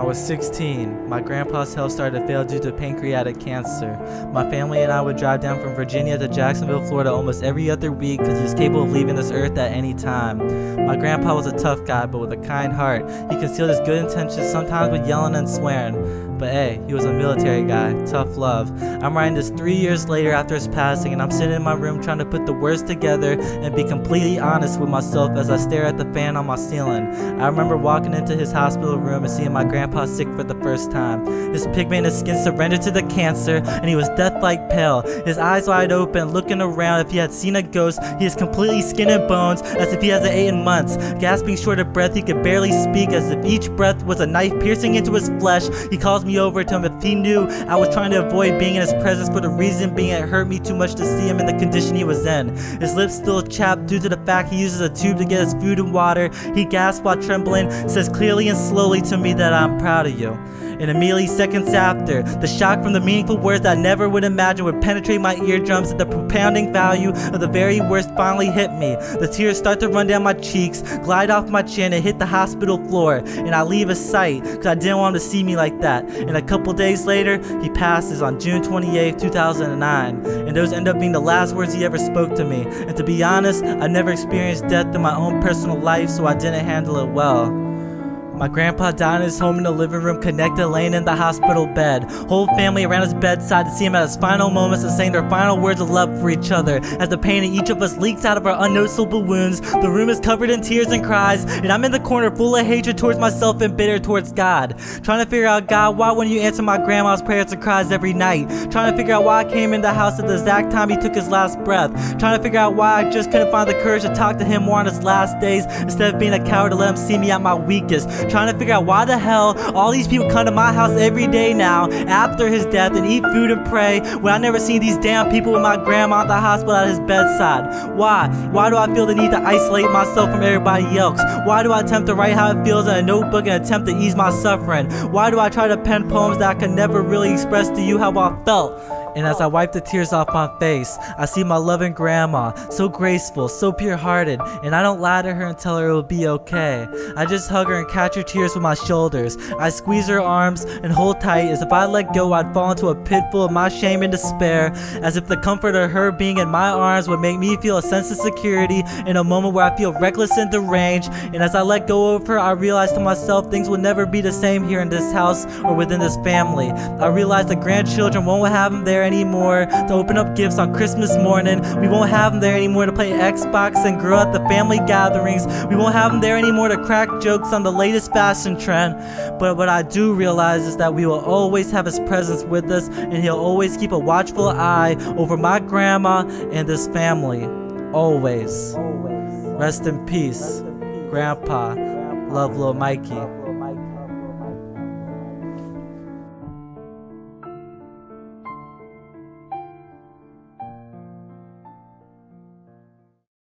I was 16. My grandpa's health started to fail due to pancreatic cancer. My family and I would drive down from Virginia to Jacksonville, Florida almost every other week because he was capable of leaving this earth at any time. My grandpa was a tough guy, but with a kind heart. He concealed his good intentions, sometimes with yelling and swearing. But hey, he was a military guy, tough love. I'm writing this 3 years later after his passing, and I'm sitting in my room trying to put the words together and be completely honest with myself as I stare at the fan on my ceiling. I remember walking into his hospital room and seeing my grandpa sick for the first time. His pigment in his skin surrendered to the cancer, and he was death-like pale. His eyes wide open, looking around. If he had seen a ghost, he is completely skin and bones, as if he hasn't eaten months. Gasping short of breath, he could barely speak, as if each breath was a knife piercing into his flesh. He calls me over to him if he knew I was trying to avoid being in his presence, but the reason being it hurt me too much to see him in the condition he was in. His lips still chapped due to the fact he uses a tube to get his food and water. He gasps while trembling, says clearly and slowly to me that I'm proud of you. And immediately seconds after, the shock from the meaningful words that I never would imagine would penetrate my eardrums, and the propounding value of the very worst finally hit me. The tears start to run down my cheeks, glide off my chin, and hit the hospital floor. And I leave his sight, because I didn't want him to see me like that. And a couple days later, he passes on June 28, 2009. And those end up being the last words he ever spoke to me. And to be honest, I never experienced death in my own personal life, so I didn't handle it well. My grandpa died in his home in the living room, connected, laying in the hospital bed. Whole family around his bedside to see him at his final moments and saying their final words of love for each other. As the pain in each of us leaks out of our unnoticeable wounds, the room is covered in tears and cries, and I'm in the corner full of hatred towards myself and bitter towards God. Trying to figure out, God, why wouldn't you answer my grandma's prayers and cries every night? Trying to figure out why I came in the house at the exact time he took his last breath. Trying to figure out why I just couldn't find the courage to talk to him more on his last days instead of being a coward to let him see me at my weakest. Trying to figure out why the hell all these people come to my house every day now after his death and eat food and pray when I never seen these damn people with my grandma at the hospital at his bedside. Why? Why do I feel the need to isolate myself from everybody else? Why do I attempt to write how it feels in a notebook and attempt to ease my suffering? Why do I try to pen poems that I could never really express to you how I felt? And as I wipe the tears off my face, I see my loving grandma, so graceful, so pure-hearted, and I don't lie to her and tell her it will be okay. I just hug her and catch her tears with my shoulders. I squeeze her arms and hold tight, as if I let go I'd fall into a pit full of my shame and despair, as if the comfort of her being in my arms would make me feel a sense of security in a moment where I feel reckless and deranged. And as I let go of her, I realize to myself things will never be the same here in this house or within this family. I realize the grandchildren won't have them there anymore to open up gifts on Christmas morning. We won't have them there anymore to play Xbox and grill at the family gatherings. We won't have them there anymore to crack jokes on the latest fashion trend. But what I do realize is that we will always have his presence with us, and he'll always keep a watchful eye over my grandma and this family. Always. Rest in peace, Grandpa. Love, little Mikey.